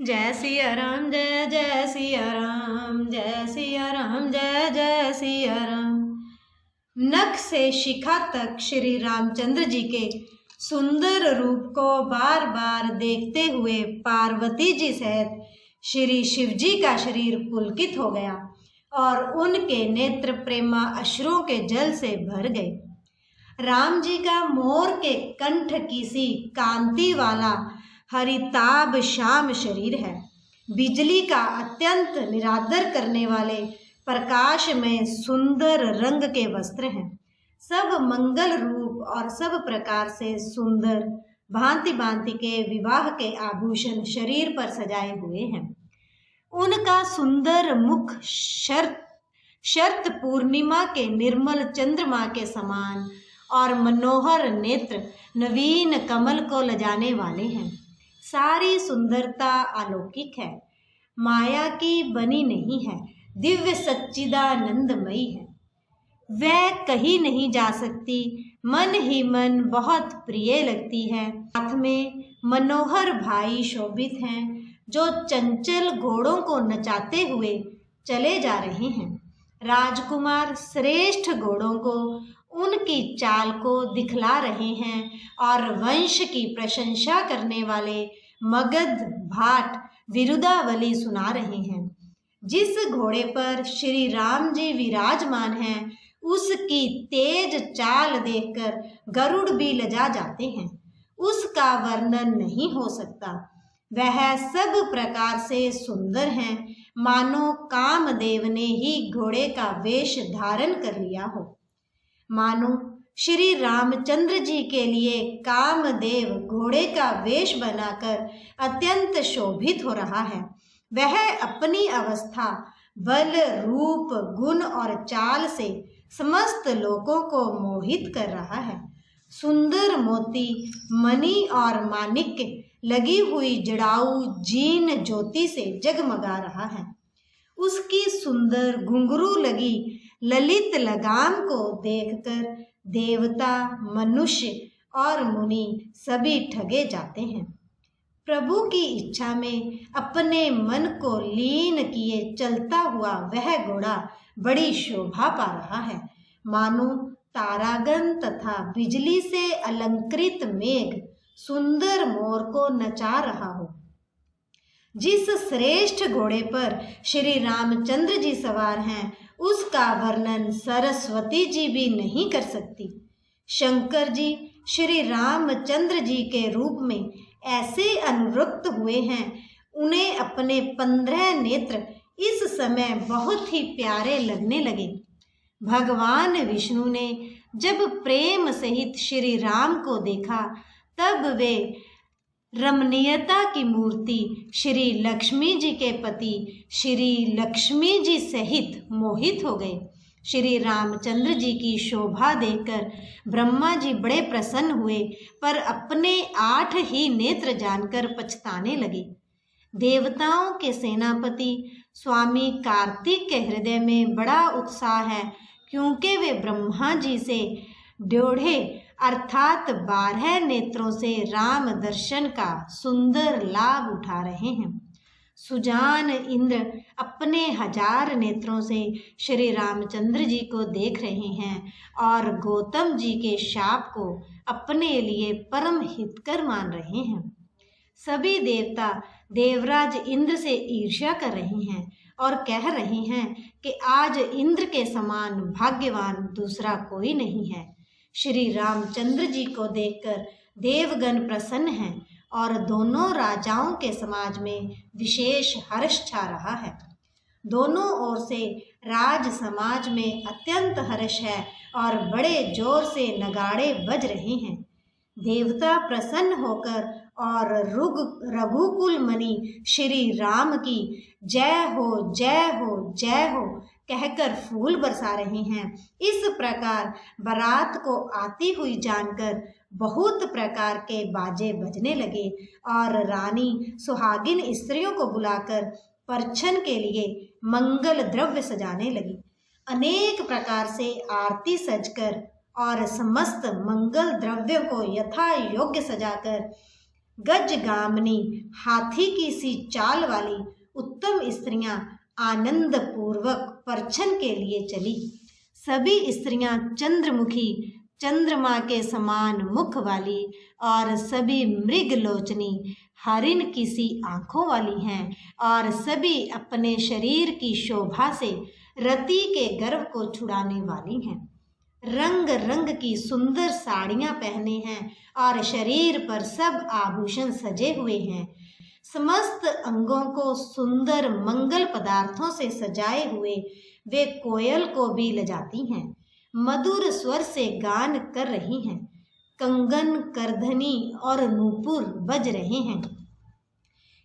जय सिया राम जय जय सिया राम, जय सिया राम जय जय सिया राम। नख से शिखा तक श्री रामचंद्र जी के सुंदर रूप को बार बार देखते हुए पार्वती जी सहित श्री शिव जी का शरीर पुलकित हो गया और उनके नेत्र प्रेमा अश्रुओं के जल से भर गए। राम जी का मोर के कंठ की सी कांति वाला हरिताभ श्याम शरीर है। बिजली का अत्यंत निरादर करने वाले प्रकाश में सुंदर रंग के वस्त्र हैं। सब मंगल रूप और सब प्रकार से सुंदर भांति भांति के विवाह के आभूषण शरीर पर सजाए हुए हैं। उनका सुंदर मुख शरत पूर्णिमा के निर्मल चंद्रमा के समान और मनोहर नेत्र नवीन कमल को लजाने वाले हैं। सारी सुंदरता अलौकिक है, माया की बनी नहीं है, दिव्य सच्चिदानंदमयी है। वह कहीं नहीं जा सकती, मन ही मन बहुत प्रिय लगती है। हाथ में मनोहर भाई शोभित हैं जो चंचल घोड़ों को नचाते हुए चले जा रहे हैं। राजकुमार श्रेष्ठ घोड़ों को उनकी चाल को दिखला रहे हैं और वंश की प्रशंसा करने वाले मगध भाट विरुदावली सुना रहे हैं। जिस घोड़े पर श्री राम जी विराजमान हैं, उसकी तेज चाल देखकर गरुड़ भी लजा जाते हैं। उसका वर्णन नहीं हो सकता। वह सब प्रकार से सुंदर हैं, मानो कामदेव ने ही घोड़े का वेश धारण कर लिया हो। मानो श्री रामचंद्र जी के लिए कामदेव घोड़े का वेश बनाकर अत्यंत शोभित हो रहा है। वह अपनी अवस्था, बल, रूप, गुण और चाल से समस्त लोगों को मोहित कर रहा है। सुंदर मोती, मणि और माणिक्य लगी हुई जड़ाऊ जीन ज्योति से जगमगा रहा है। उसकी सुंदर घुंघरू लगी ललित लगाम को देखकर देवता, मनुष्य और मुनि सभी ठगे जाते हैं। प्रभु की इच्छा में अपने मन को लीन किए चलता हुआ वह घोड़ा बड़ी शोभा पा रहा है, मानो तारागण तथा बिजली से अलंकृत मेघ सुंदर मोर को नचा रहा हो। जिस श्रेष्ठ घोड़े पर श्री रामचंद्र जी सवार हैं, उसका वर्णन सरस्वती जी भी नहीं कर सकती। शंकर जी श्री रामचंद्र जी के रूप में ऐसे अनुरक्त हुए हैं, उन्हें अपने 15 नेत्र इस समय बहुत ही प्यारे लगने लगे। भगवान विष्णु ने जब प्रेम सहित श्री राम को देखा, तब वे रमणीयता की मूर्ति श्री लक्ष्मी जी के पति श्री लक्ष्मी जी सहित मोहित हो गए। श्री रामचंद्र जी की शोभा देखकर ब्रह्मा जी बड़े प्रसन्न हुए, पर अपने 8 ही नेत्र जानकर पछताने लगे। देवताओं के सेनापति स्वामी कार्तिक के हृदय में बड़ा उत्साह है, क्योंकि वे ब्रह्मा जी से 1.5 अर्थात 12 नेत्रों से राम दर्शन का सुंदर लाभ उठा रहे हैं। सुजान इंद्र अपने 1000 नेत्रों से श्री रामचंद्र जी को देख रहे हैं और गौतम जी के शाप को अपने लिए परम हितकर मान रहे हैं। सभी देवता देवराज इंद्र से ईर्ष्या कर रहे हैं और कह रहे हैं कि आज इंद्र के समान भाग्यवान दूसरा कोई नहीं है। श्री रामचंद्र जी को देखकर देवगण प्रसन्न हैं और दोनों राजाओं के समाज में विशेष हर्ष छा रहा है। दोनों ओर से राज समाज में अत्यंत हर्ष है और बड़े जोर से नगाड़े बज रहे हैं। देवता प्रसन्न होकर और रघुकुल मणि श्री राम की जय हो जय हो जय हो कहकर फूल बरसा रहे हैं। इस प्रकार बारात को आती हुई जानकर बहुत प्रकार के बाजे बजने लगे और रानी सुहागिन स्त्रियों को बुलाकर परछन के लिए मंगल द्रव्य सजाने लगी। अनेक प्रकार से आरती सजकर और समस्त मंगल द्रव्यों को यथा योग्य सजाकर गजगामिनी हाथी की सी चाल वाली उत्तम स्त्रियां आनंद पूर्वक परछन के लिए चली। सभी स्त्रियां चंद्रमुखी, चंद्रमा के समान मुख वाली और सभी मृगलोचनी, हरिण की सी आंखों वाली हैं और सभी अपने शरीर की शोभा से रति के गर्व को छुड़ाने वाली हैं। रंग रंग की सुंदर साड़ियां पहने हैं और शरीर पर सब आभूषण सजे हुए हैं। समस्त अंगों को सुंदर मंगल पदार्थों से सजाए हुए वे कोयल को भी लजाती हैं, मधुर स्वर से गान कर रही हैं। कंगन, करधनी और नूपुर बज रहे हैं।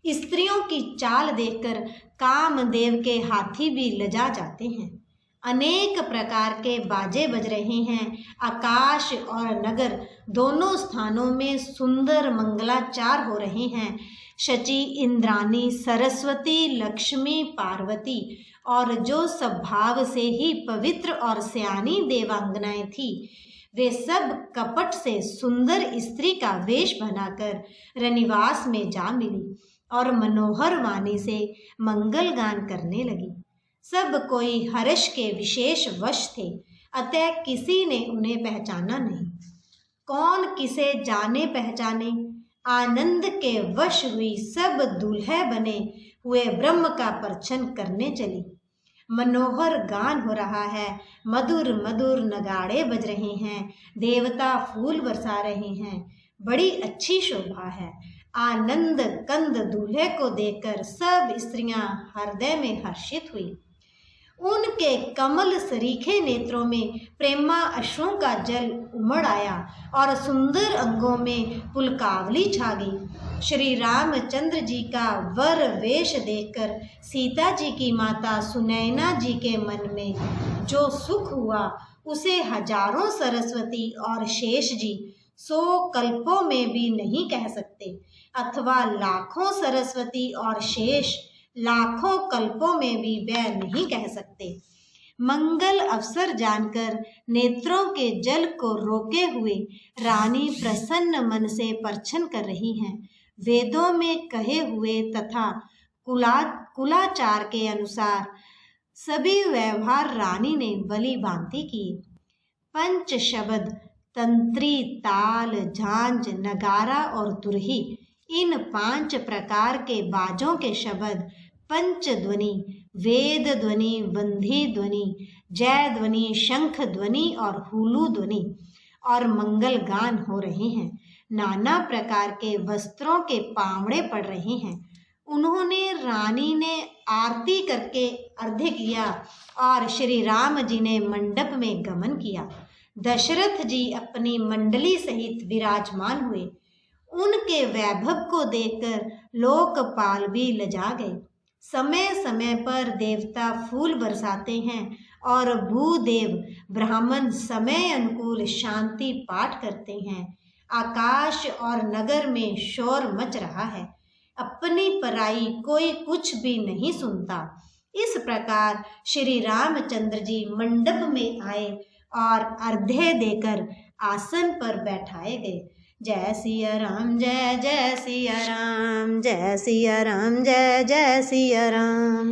स्त्रियों की चाल देखकर कामदेव के हाथी भी लजा जाते हैं। अनेक प्रकार के बाजे बज रहे हैं। आकाश और नगर दोनों स्थानों में सुंदर मंगलाचार हो रहे हैं। शची, इंद्राणी, सरस्वती, लक्ष्मी, पार्वती और जो स्वभाव से ही पवित्र और सयानी देवांगनाएं थी, वे सब कपट से सुंदर स्त्री का वेश बनाकर रनिवास में जा मिली और मनोहर वाणी से मंगल गान करने लगी। सब कोई हर्ष के विशेष वश थे, अतः किसी ने उन्हें पहचाना नहीं। कौन किसे जाने पहचाने, आनंद के वश हुई सब दूल्हे बने हुए ब्रह्म का परछन करने चली। मनोहर गान हो रहा है, मधुर मधुर नगाड़े बज रहे हैं, देवता फूल बरसा रहे हैं, बड़ी अच्छी शोभा है। आनंद कंद दूल्हे को देखकर सब स्त्रियां हृदय में हर्षित हुई। उनके कमल सरीखे नेत्रों में प्रेमा अश्रुओं का जल उमड़ आया और सुंदर अंगों में पुलकावली छा गई। श्री रामचंद्र जी का वर वेश देखकर सीता जी की माता सुनैना जी के मन में जो सुख हुआ, उसे हजारों सरस्वती और शेष जी 100 कल्पों में भी नहीं कह सकते, अथवा लाखों सरस्वती और शेष लाखों कल्पों में भी वह नहीं कह सकते। मंगल अवसर जानकर नेत्रों के जल को रोके हुए रानी प्रसन्न मन से परछन कर रही हैं। वेदों में कहे हुए तथा कुलाचार के अनुसार सभी व्यवहार रानी ने बली भांति किए। पंच शब्द तंत्री, ताल, झांझ, नगारा और तुरही, इन 5 प्रकार के बाजों के शब्द पंच ध्वनि, वेद ध्वनि, बंधी ध्वनि, जय ध्वनि, शंख ध्वनि और हुलू ध्वनि और मंगल गान हो रहे हैं। नाना प्रकार के वस्त्रों के पावड़े पड़ रहे हैं। उन्होंने रानी ने आरती करके अर्घ्य किया और श्री राम जी ने मंडप में गमन किया। दशरथ जी अपनी मंडली सहित विराजमान हुए। उनके वैभव को देखकर लोकपाल भी लजा गए। समय समय पर देवता फूल बरसाते हैं और भूदेव ब्राह्मण समय अनुकूल शांति पाठ करते हैं। आकाश और नगर में शोर मच रहा है, अपनी पराई कोई कुछ भी नहीं सुनता। इस प्रकार श्री रामचंद्र जी मंडप में आए और अर्घ्य देकर आसन पर बैठाए गए। जय सिया राम, जय जय सिया राम, जय सिया राम, जय जय सिया राम।